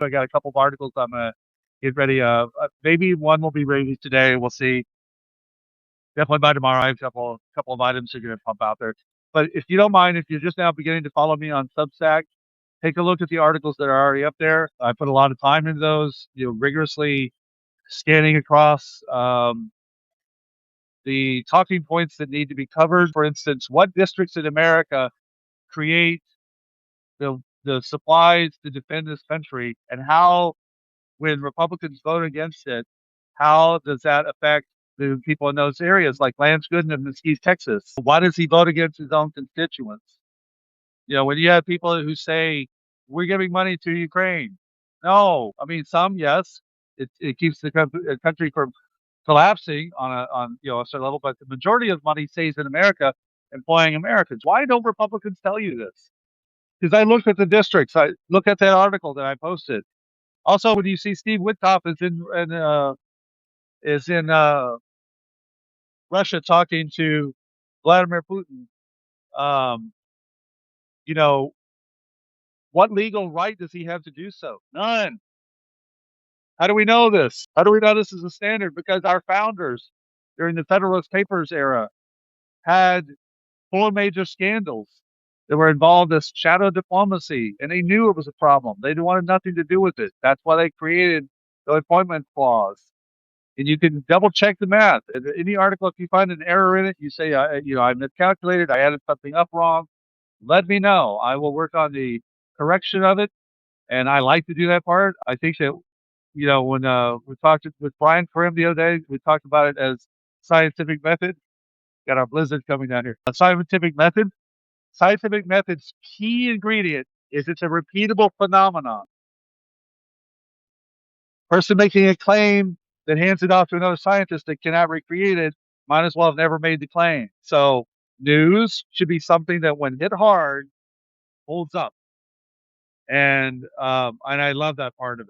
I got a couple of articles I'm gonna get ready. Maybe one will be ready today. We'll see. Definitely by tomorrow. I have a couple of items that are gonna pump out there. But if you don't mind, if you're just now beginning to follow me on Substack, take a look at the articles that are already up there. I put a lot of time into those, rigorously scanning across the talking points that need to be covered. For instance, what districts in America create the supplies to defend this country, and how, when Republicans vote against it, how does that affect the people in those areas, like Lance Gooden in Mesquite, Texas? Why does he vote against his own constituents? When you have people who say, we're giving money to Ukraine. No, I mean, some, yes, it keeps the country from collapsing on a certain level, but the majority of money stays in America, employing Americans. Why don't Republicans tell you this? Because I looked at the districts. I look at that article that I posted. Also, when you see Steve Witkoff is in Russia talking to Vladimir Putin, um, you know, what legal right does he have to do so? None. How do we know this? How do we know this is a standard? Because our founders during the Federalist Papers era had 4 major scandals that were involved in shadow diplomacy, and they knew it was a problem. They wanted nothing to do with it. That's why they created the appointment clause. And you can double check the math. In any article, if you find an error in it, you say, I miscalculated, I added something up wrong. Let me know. I will work on the correction of it. And I like to do that part. I think that, when we talked with Brian Karim the other day, we talked about it as scientific method. Got our blizzard coming down here. A scientific method. Scientific method's key ingredient is it's a repeatable phenomenon. Person making a claim that hands it off to another scientist that cannot recreate it might as well have never made the claim. So news should be something that, when hit hard, holds up. And I love that part of it.